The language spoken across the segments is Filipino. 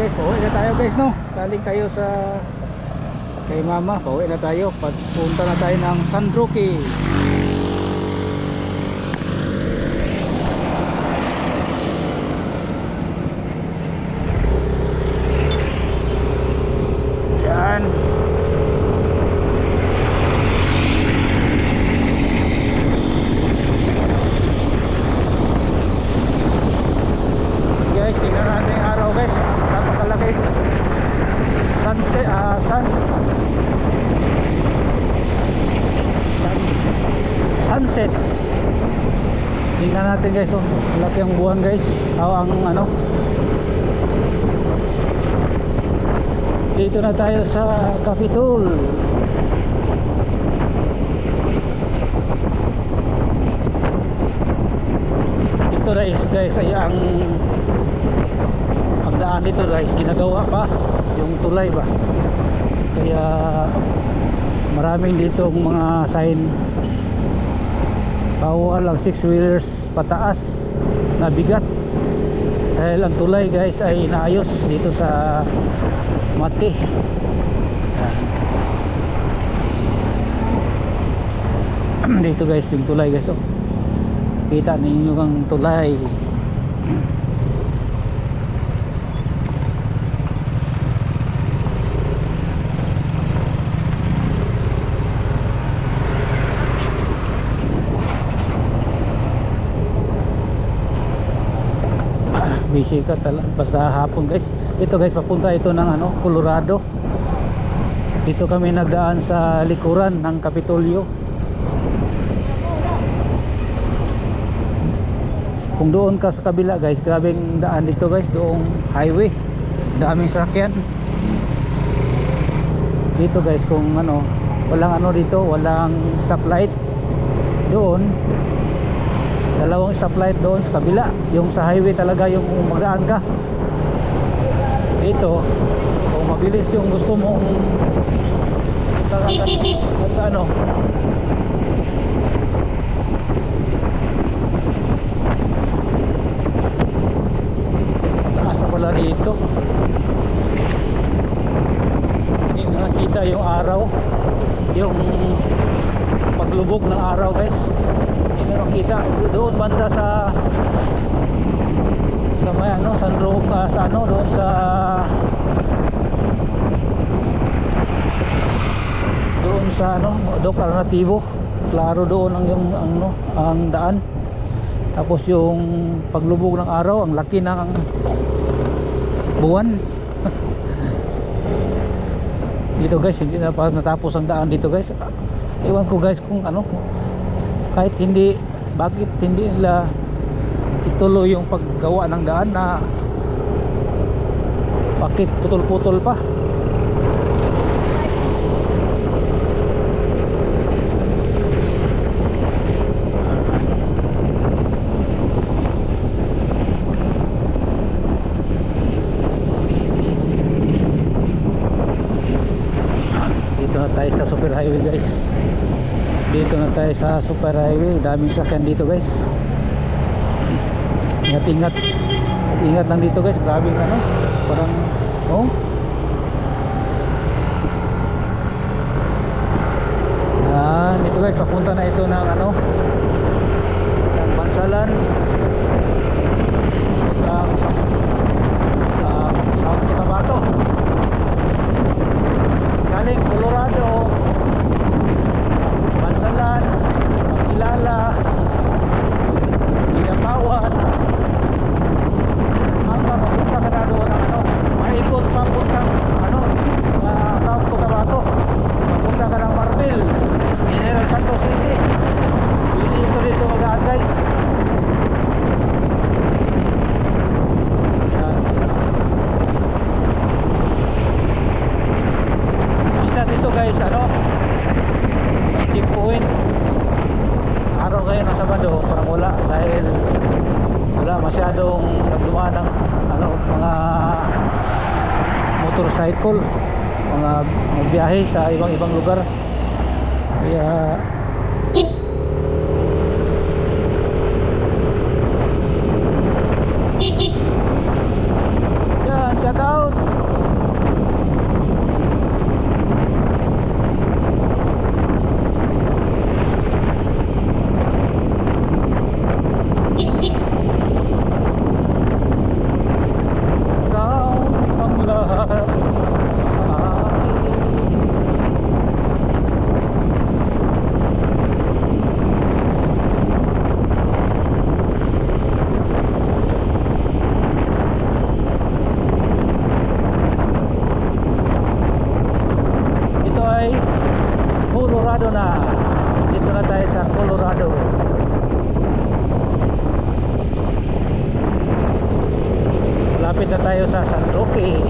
guys, pauwi na tayo guys, no. Galing kayo sa kay mama, pauwi na tayo. Pagpunta na tayo ng San Roque. Yan. Guys, tingnan natin yung araw guys. Napakalaki. Sunset, sunset. Tingnan natin guys, oh. Malaki ang buwan guys. Ang ano. Dito na tayo sa Capitol. Ito guys ay ang daan dito guys, ginagawa pa yung tulay ba, kaya maraming ditong mga sign bawal ang 6-wheelers pataas na bigat dahil ang tulay guys ay inaayos dito sa Mati. Dito guys yung tulay guys, oh. Kita ninyo ang tulay. Busy ka talaga basta hapon guys. Ito guys, papunta ito ng ano, Colorado. Dito kami nagdaan sa likuran ng Kapitolyo. Kung doon ka sa kabila guys, grabing daan dito guys, doong highway, daming sasakyan. Dito guys, kung ano, walang ano dito, walang stoplight. Doon dalawang stoplight doon sa kabila, yung sa highway talaga yung magdaan ka. Dito kung mabilis yung gusto mong sa ano, taas na pala dito. Hindi na nakita yung araw, yung paglubog ng araw guys. Hindi na makita doon banda sa may ano, San Roque, sa ano, doon sa ano, Doc Alternativo. Klaro doon ang yung ano, ang daan. Tapos yung paglubog ng araw, ang laki ng buwan. Dito guys, hindi na pa natapos ang daan dito guys. Ewan ko guys kung ano, kahit hindi, bakit hindi nila ituloy yung paggawa ng daan, na bakit putol-putol pa. Dito na tayo sa super highway guys. Dito na tayo sa super highway. Daming sakyan dito guys. Ingat lang dito guys. Grabing ano, parang oh. Yan, ito guys, papunta na ito ng ano, ng Bansalan, South Cotabato. Galing Colorado, Bansalan, Kilala, Iyapawat, hanggang papunta ka na doon ng ano, maikot papuntang ano, South Cotabato, papunta ka ng Marbil, General Santos City. Hindi ito dito magaan guys. Yan. Minsan dito guys, ano, may checkpoint. Araw kayo ng Sabado, parang wala dahil wala masyadong nagdumaan ng ano, mga motorcycle, mga biyahe sa ibang lugar. Kaya yan, shout out Colorado na. Dito na tayo sa Colorado. Malapit na tayo sa San Roque.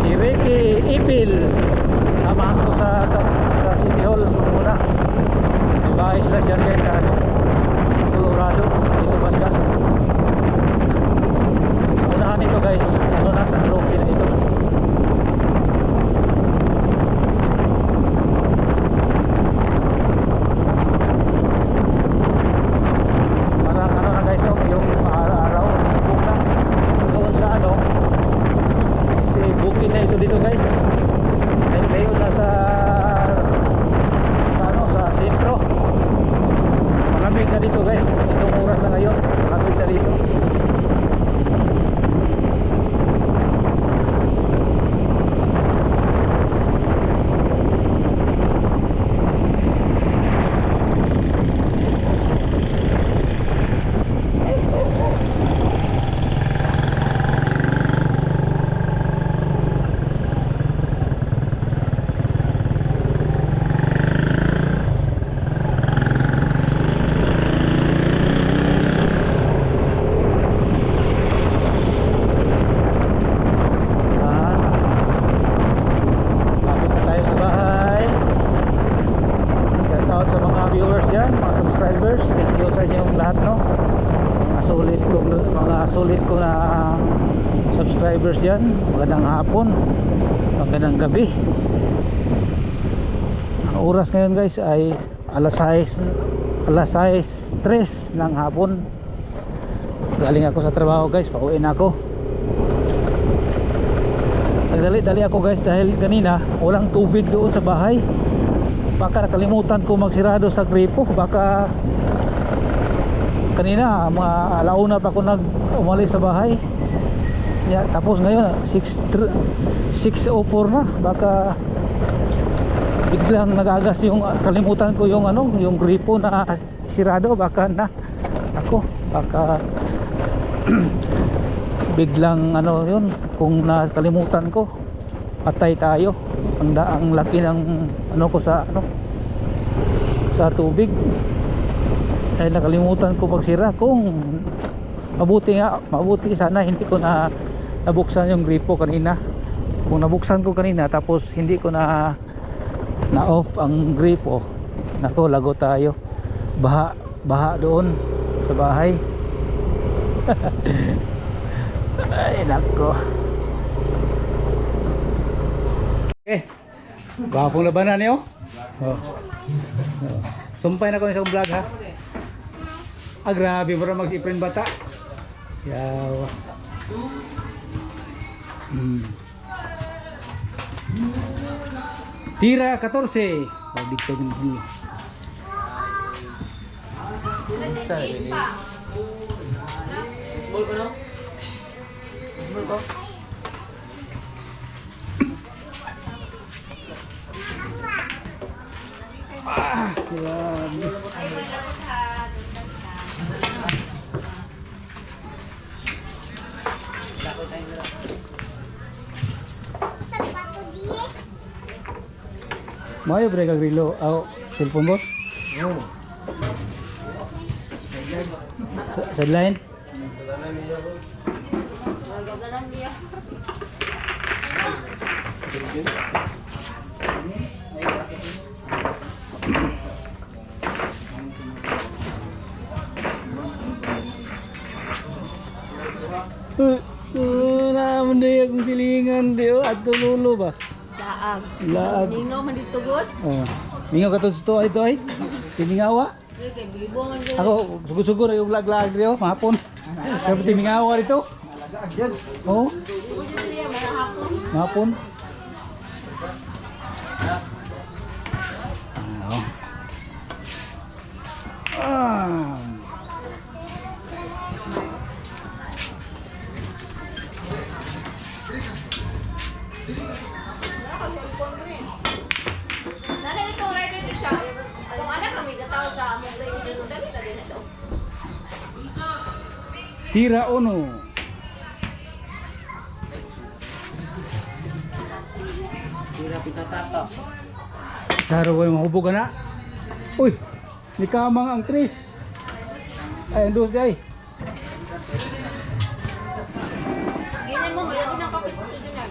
Si Ricky Ibil, samahan ko sa City Hall muna. May bahay sila dyan guys sa Colorado, dito banda. Sa unahan ito guys, na San Roque na ito. Parang na guys, yung araw ibog na doon sa kasi bukid na ito dito guys. Layo na sa sentro. Malamig na dito guys. Itong oras na ngayon, malamig na dito. Sulit ko na subscribers dyan. Magandang hapon, magandang gabi. Ang oras ngayon guys ay alas 6:03 ng hapon. Galing ako sa trabaho guys, pauwi na ako. Nagdali-dali ako guys dahil kanina walang tubig doon sa bahay. Baka nakalimutan ko magsirado sa gripo. Baka kanina mga alauna pa ako umalis sa bahay. Tapos ngayon 6:04 na. Baka biglang nagagas yung kalimutan ko yung yung gripo na sirado. Baka biglang yun, kung nakalimutan ko, patay tayo. Ang laki ng ko sa tubig. Dahil nakalimutan ko pagsira. Kung mabuti sana hindi ko na nabuksan yung gripo kanina. Kung nabuksan ko kanina tapos hindi ko na off ang gripo, nako, lago tayo. Baha doon sa bahay. Ay nako. Gapong labanan niyo. Sumpay na ko sa vlog ha. Grabe, para mag-iprin bata. Yaw. Tira 14. Dito din dulu. Small ko no? Small ko. Grabe. Mayo bre kag rilo cellphone boss? Oo. Sa line? Naman din akong silingan diyo at tululo ba? Laag. Ningaw man dito god. Mingaw ka to ito ay? Timingawa? Ako, sugod-sugod yung lag-lag diyo, mahapon. Sabi timingawa dito? Oo. Mahapon. Nanay itong rider to siya. Kung anak kami gataw sa among rider dito, dali na din ito. Tira uno. Tira pitatato. Saro ko yung mahubog na. Uy, ni kamang ang tris. Ay, andos di ay. Ganyan mo, mayroon ng kapit ito din yan.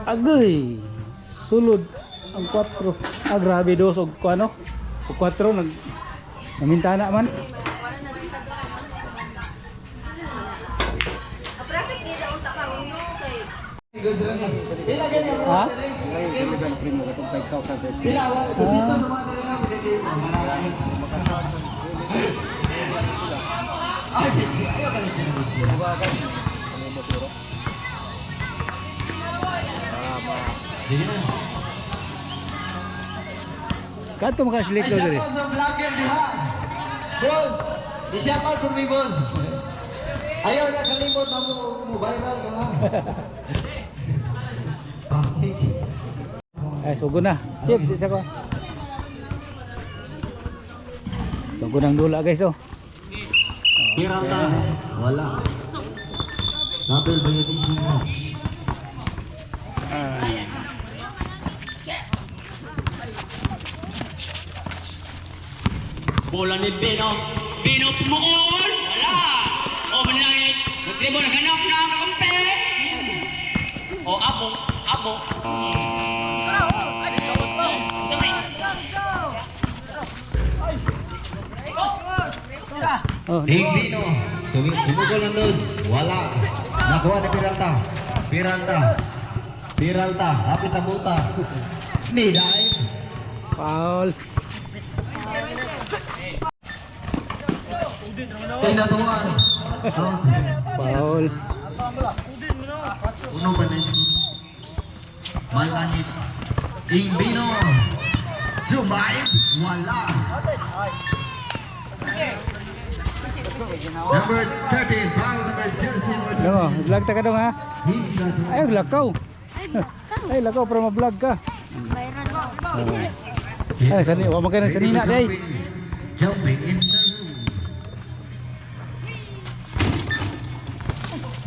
Agay. Sulod ang 4. Ah, grabe dos og ano? Og 4 namintana man. Practice kayo daw unta ka uno kay Ha? Ngayon, siligan primo katong 5,000 sa school. Kanto makasilik daw diri. Sa vlogger diha. Boss, i-shout out for me, boss. Ayaw na kalimot na mo viral ka lang. Ay, sugo na. Yep, di sa ko. Sugo ng dula guys oh. Pirata, wala. Napil ba yung issue mo? Bola ni Bino. Bino pumuol. Wala. O manlangit. Nagtribo naghanap na ang kampe. O abo. Abo. Oh, Big Bino, tumugol ng dos, wala. Nakuha ni Piralta. Piralta, hapit na multa. Miday. foul. Pinatuan. Foul. Uno pa na ito. Malanit. Big Bino. Jumaib, wala. Number 13, foul number 13. Ano, vlog ta ka dong ha? Ay, lakaw. Ay, lakaw para ma-vlog ka. Ay, sani, wa man ka sanina day. Jumping in the room.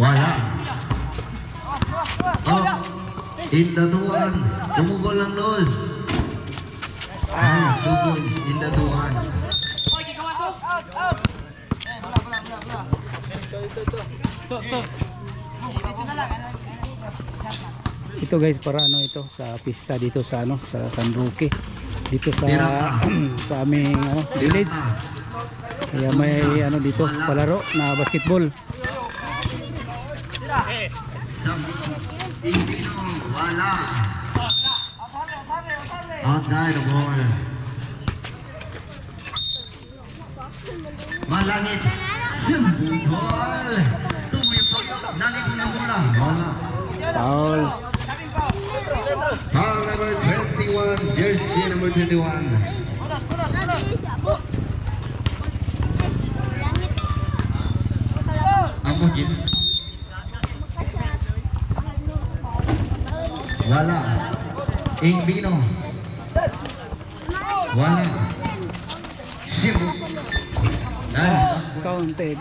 Wala. Oh, in the duwan. Tumugol ang nose. Nice, 2 points in the duwan. Ito guys para ano ito sa pista dito sa ano sa San Roque dito sa sa aming ano village. Kaya may ano dito palaro na basketball. Ingino, wala. Outside the ball. Malangit. Simple ball. Tumuyok. Nalik na bola. Wala. Foul. Foul number 21. Jersey number 21. Ako gis. Wala. Ingbino. Wala. Simu. Nice. Counted.